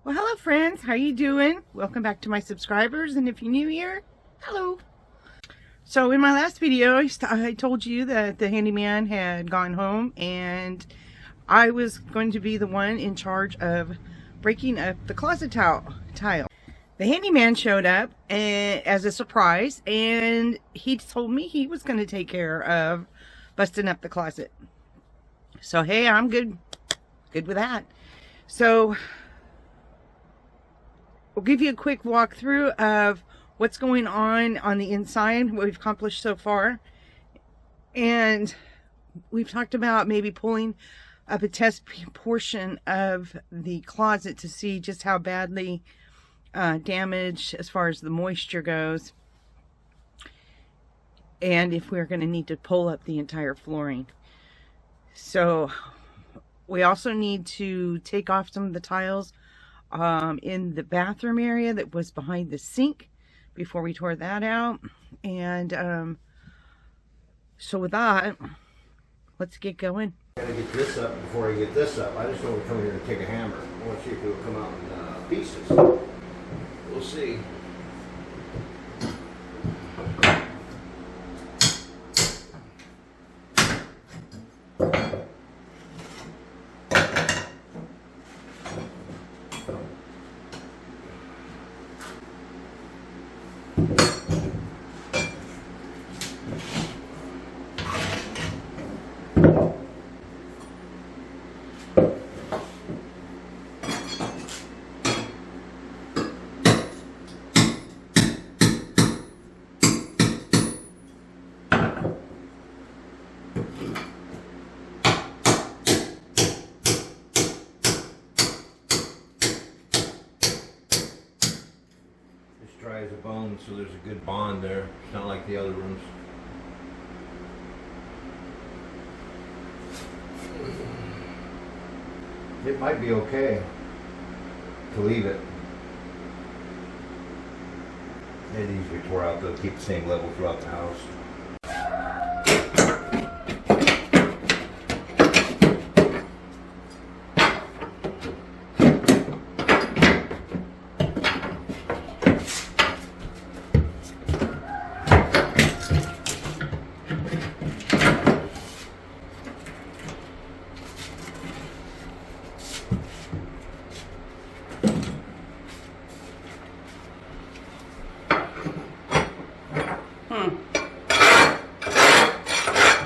Well, hello friends, how you doing? Welcome back to my subscribers, and if you're new here, hello. So in my last video, I told you that the handyman had gone home and I was going to be the one in charge of breaking up the closet tile. The handyman showed up as a surprise, and he told me he was going to take care of busting up the closet. So hey, I'm good with that. So we'll give you a quick walkthrough of what's going on the inside, what we've accomplished so far. And we've talked about maybe pulling up a test portion of the closet to see just how badly damaged as far as the moisture goes, and if we're going to need to pull up the entire flooring. So we also need to take off some of the tiles in the bathroom area that was behind the sink before we tore that out. And so with that, let's get going. I gotta get this up before I get this up. I just don't want to come here and take a hammer. I want to see if it'll come out in pieces. We'll see. Dry as a bone, so there's a good bond there. It's not like the other rooms. It might be okay to leave it. Maybe these we tore out, they'll keep the same level throughout the house.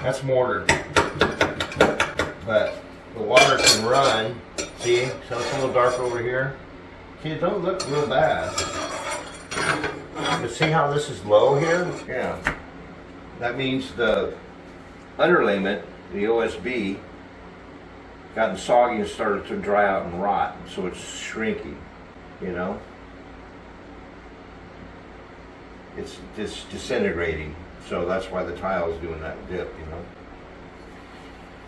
That's mortar, but the water can run. See, so it's a little dark over here. See, it don't look real bad. You see how this is low here? Yeah. That means the underlayment, the OSB, gotten soggy and started to dry out and rot, so it's shrinking, you know? It's just disintegrating. So that's why the tile is doing that dip, you know.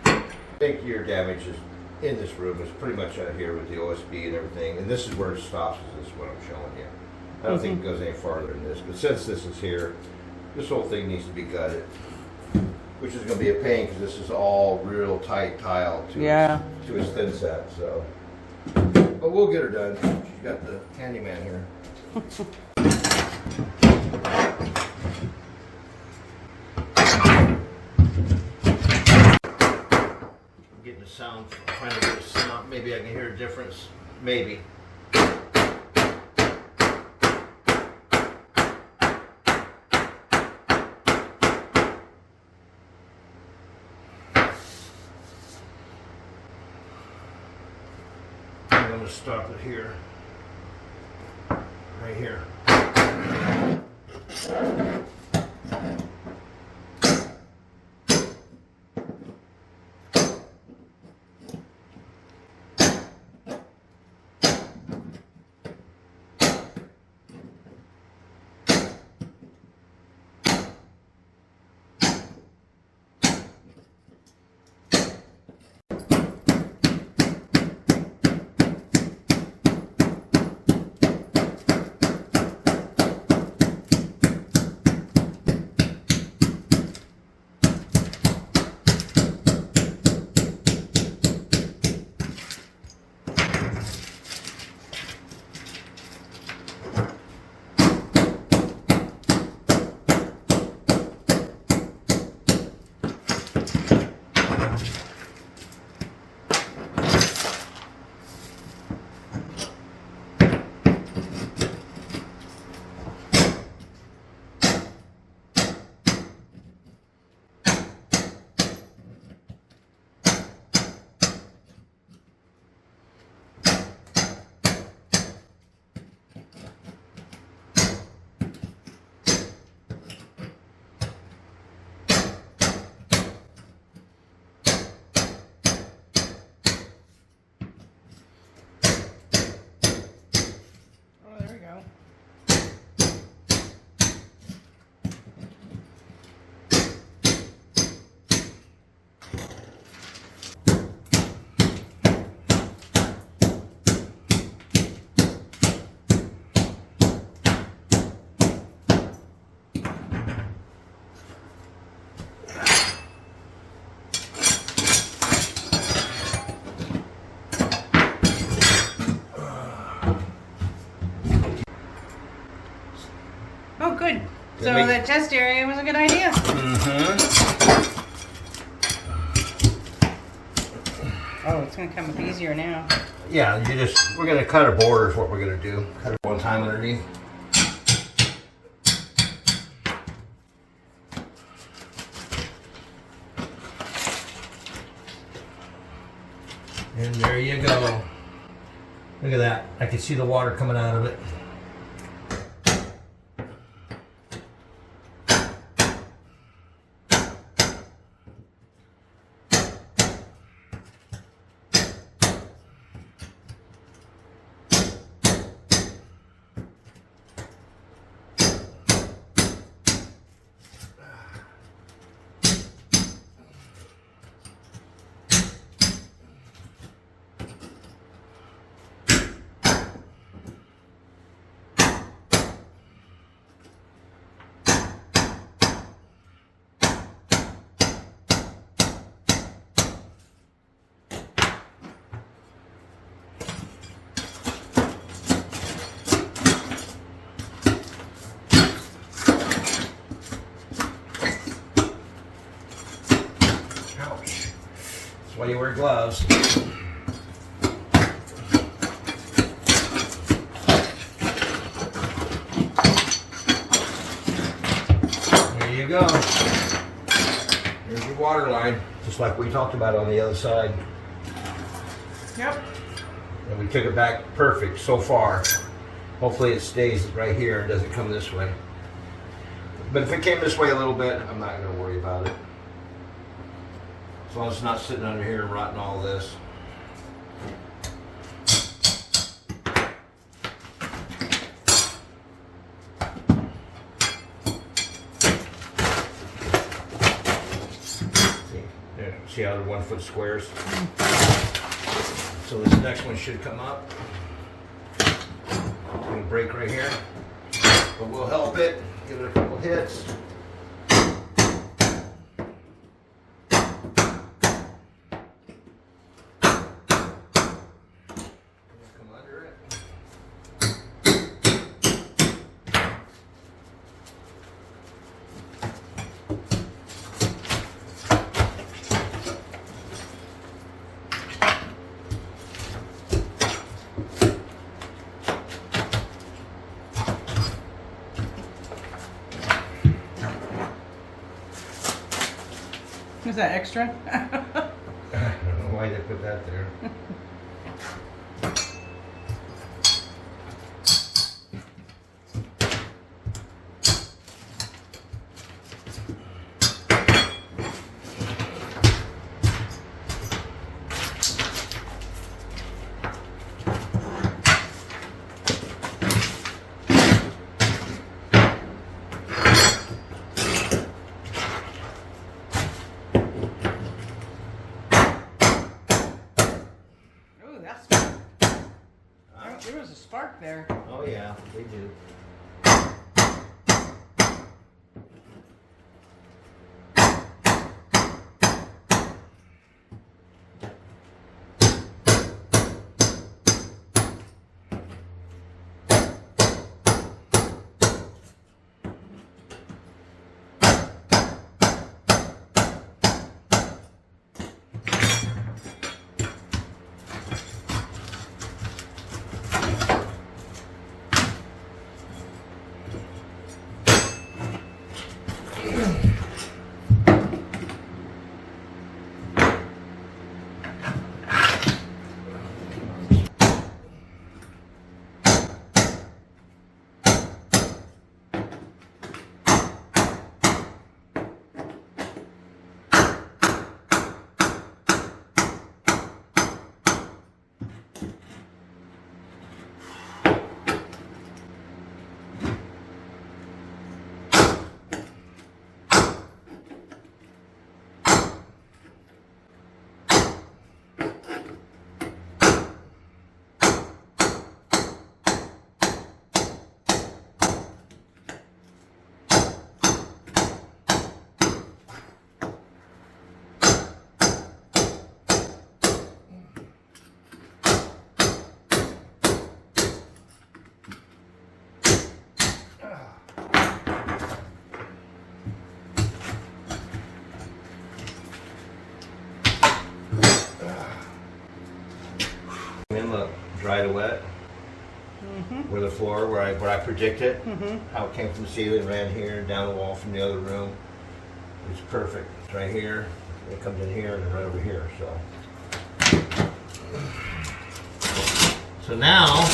I think your damage is in this room is pretty much out here with the OSB and everything, and this is where it stops. This is what I'm showing you. I don't think it goes any farther than this, but since this is here, this whole thing needs to be gutted, which is going to be a pain because this is all real tight tile to its thin set. So, but we'll get her done. She's got the handyman here. Sound, trying to get a sound. Maybe I can hear a difference. Maybe. I'm going to stop it here. Right here. So that test area was a good idea. Oh, it's gonna come up easier now. Yeah, we're gonna cut a border is what we're gonna do. Cut it one time underneath. And there you go. Look at that. I can see the water coming out of it. That's why you wear gloves. There you go. There's your water line, just like we talked about on the other side. Yep. And we took it back perfect so far. Hopefully it stays right here and doesn't come this way. But if it came this way a little bit, I'm not going to worry about it. As long as it's not sitting under here and rotting all this. See how they're 1 foot squares? So this next one should come up. It's going to break right here. But we'll help it. Give it a couple hits. Is that extra? I don't know why they put that there. There was a spark there. Oh yeah, they do. dry to wet. Where the floor, where I predict it, how it came from the ceiling, ran here, down the wall from the other room. It's perfect. It's right here. It comes in here and right over here. So now,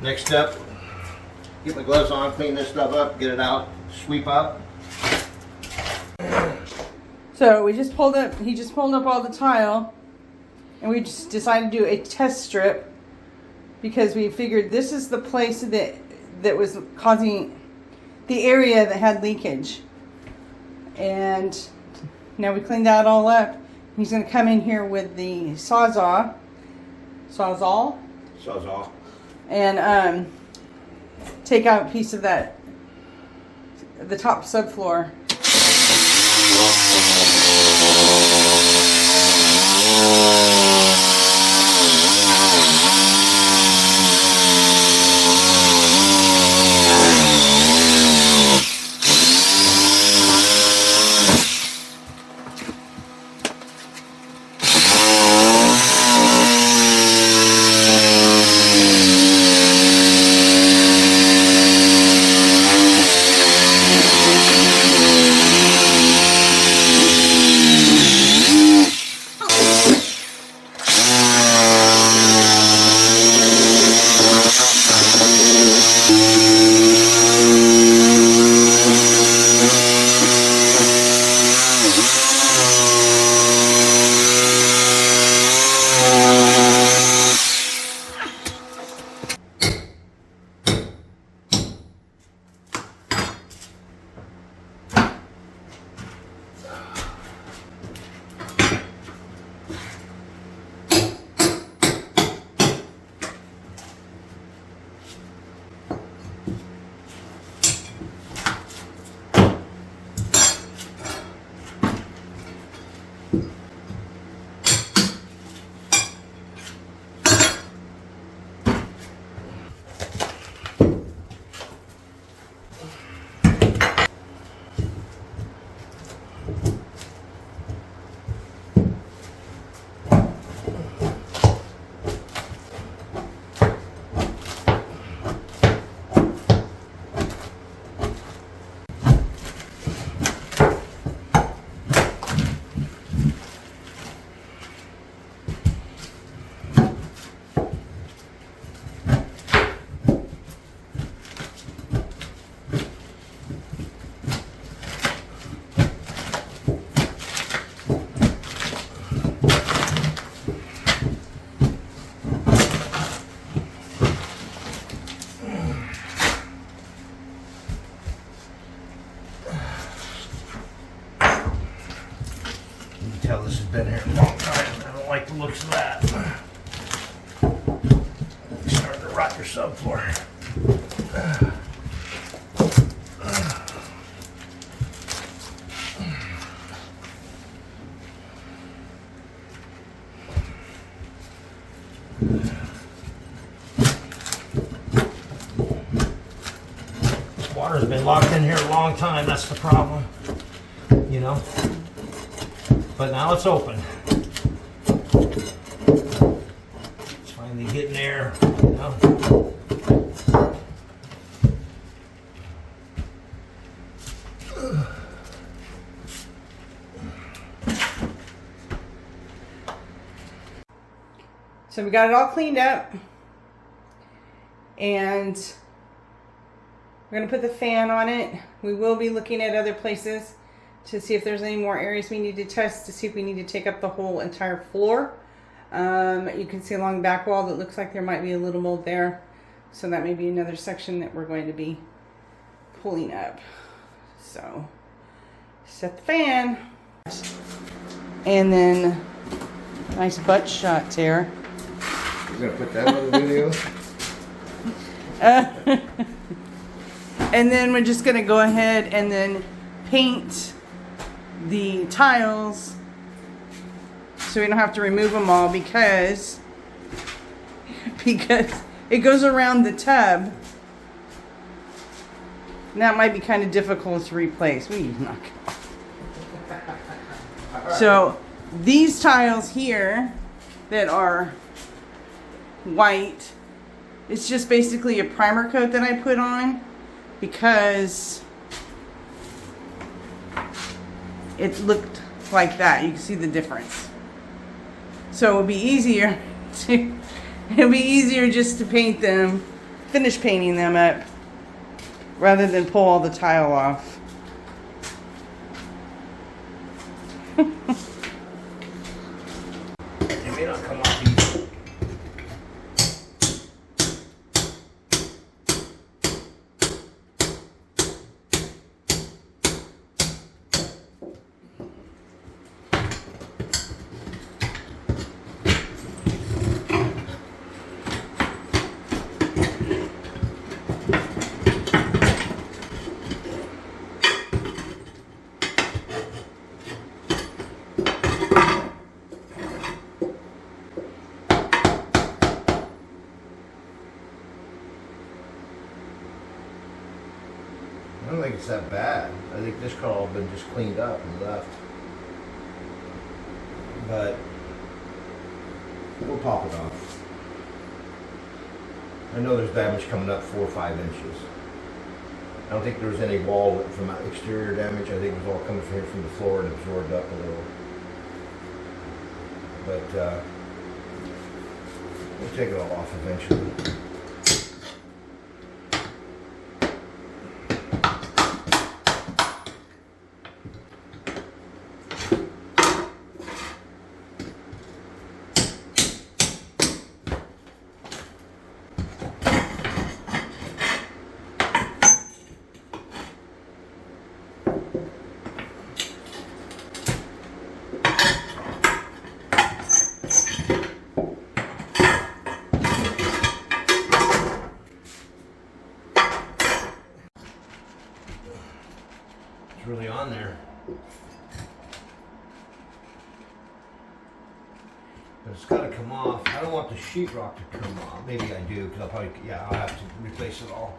next step, get my gloves on, clean this stuff up, get it out, sweep up. So we just pulled up, he just pulled up all the tile, and we just decided to do a test strip because we figured this is the place that was causing the area that had leakage. And now we cleaned that all up. He's going to come in here with the sawzall, and take out a piece of that, the top subfloor. Tell this has been here a long time. I don't like the looks of that. It's starting to rot your subfloor. Water's been locked in here a long time. That's the problem, you know. But now it's open. It's finally getting there, you know. So we got it all cleaned up, and we're going to put the fan on it. We will be looking at other places to see if there's any more areas we need to test, to see if we need to take up the whole entire floor. You can see along the back wall that looks like there might be a little mold there. So that may be another section that we're going to be pulling up. So set the fan. And then nice butt shot there. You're gonna put that on the video? And then we're just gonna go ahead and then paint the tiles so we don't have to remove them all because it goes around the tub. And that might be kind of difficult to replace. We need to knock it off. So these tiles here that are white. It's just basically a primer coat that I put on because it looked like that. You can see the difference. So it would be easier just to paint them, finish painting them up, rather than pull all the tile off. It may not come off easy. I don't think it's that bad. I think this could all have been just cleaned up and left. But we'll pop it off. I know there's damage coming up 4 or 5 inches. I don't think there was any wall from exterior damage. I think it was all coming from here from the floor and absorbed up a little. But we'll take it all off eventually. Really on there, but it's got to come off. I don't want the sheetrock to come off. Maybe I do, because I'll have to replace it all.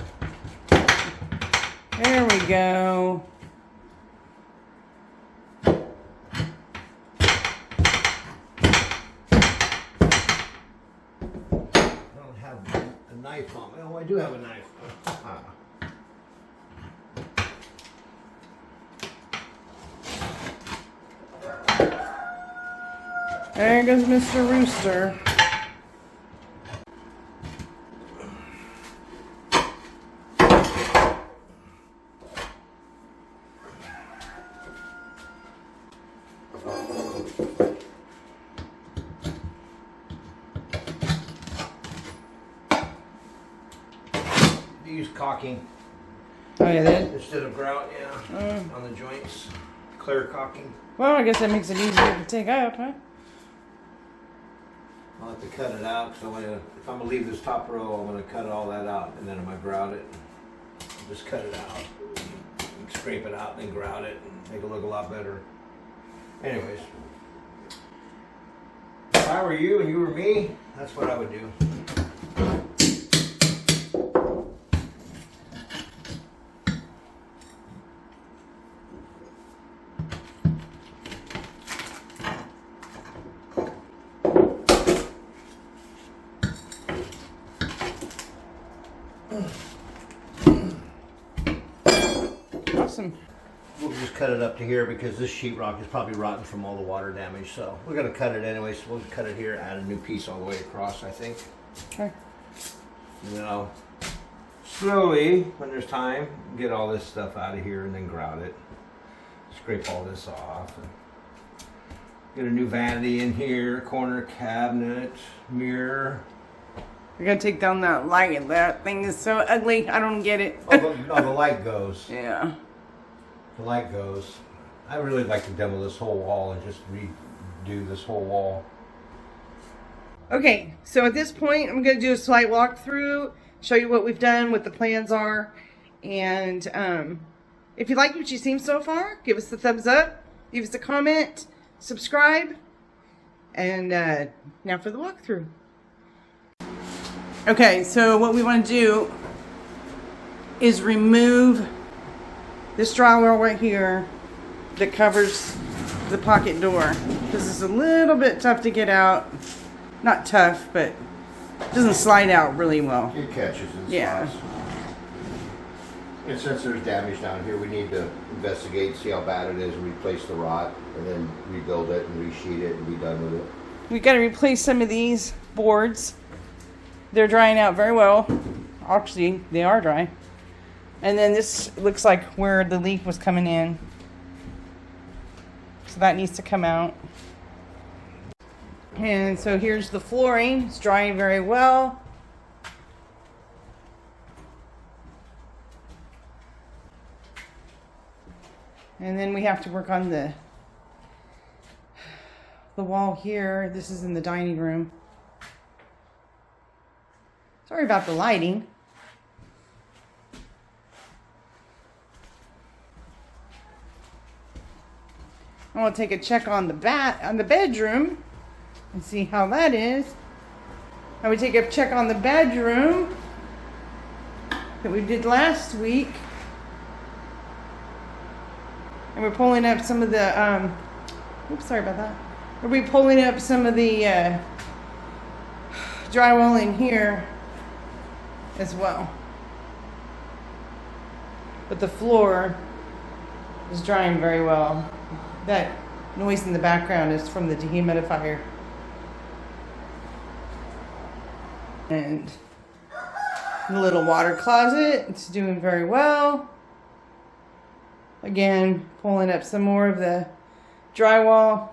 There we go. I don't have a knife on me. Oh, I do have a knife. There goes Mr. Rooster. Use caulking. Oh, yeah, did? Instead of grout, yeah. On the joints. Clear caulking. Well, I guess that makes it easier to take up, huh? I'll have to cut it out, because if I'm going to leave this top row, I'm going to cut all that out, and then I'm going to grout it. I'll just cut it out. Scrape it out, and then grout it, and make it look a lot better. Anyways. If I were you and you were me, that's what I would do. Awesome. We'll just cut it up to here because this sheetrock is probably rotten from all the water damage. So we're going to cut it anyway. So we'll cut it here, add a new piece all the way across, I think. Okay. And then I'll slowly, when there's time, get all this stuff out of here and then grout it. Scrape all this off. And get a new vanity in here, corner cabinet, mirror. We're gonna take down that light. That thing is so ugly. I don't get it. Oh, the light goes. Yeah. The light goes. I really like to demo this whole wall and just redo this whole wall. Okay, so at this point, I'm gonna do a slight walkthrough, show you what we've done, what the plans are, and if you like what you've seen so far, give us a thumbs up, leave us a comment, subscribe, and now for the walkthrough. Okay, so what we want to do is remove this drywall right here that covers the pocket door, because it's a little bit tough to get out. Not tough, but doesn't slide out really well. It catches in Yeah. spots. And since there's damage down here, we need to investigate, see how bad it is, and replace the rot, and then rebuild it and resheet it and be done with it. We got to replace some of these boards. They're drying out very well. Actually, they are dry. And then this looks like where the leak was coming in. So that needs to come out. And so here's the flooring. It's drying very well. And then we have to work on the wall here. This is in the dining room. Sorry about the lighting. I want to take a check on the bedroom and see how that is. I would take a check on the bedroom that we did last week. And we're pulling up some of the, oops, sorry about that. We'll be pulling up some of the drywall in here as well. But the floor is drying very well. That noise in the background is from the dehumidifier. And the little water closet, it's doing very well. Again, pulling up some more of the drywall.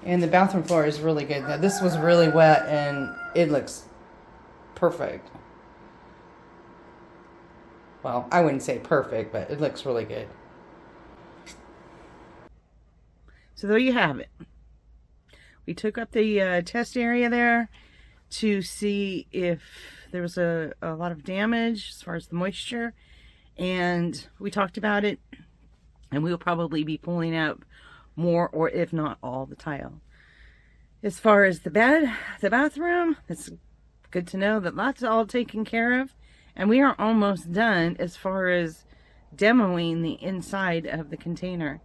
And the bathroom floor is really good. Now, this was really wet and it looks perfect. Well, I wouldn't say perfect, but it looks really good. So there you have it. We took up the test area there to see if there was a lot of damage as far as the moisture. And we talked about it. And we'll probably be pulling up more, or if not all, the tile. As far as the bathroom, it's good to know that that's all taken care of. And we are almost done as far as demoing the inside of the container.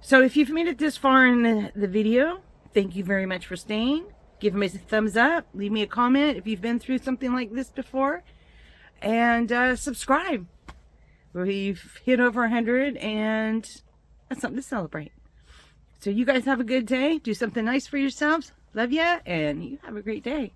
So if you've made it this far in the video, thank you very much for staying. Give me a thumbs up. Leave me a comment if you've been through something like this before. And subscribe. We've hit over 100 and that's something to celebrate. So you guys have a good day. Do something nice for yourselves. Love ya, and you have a great day.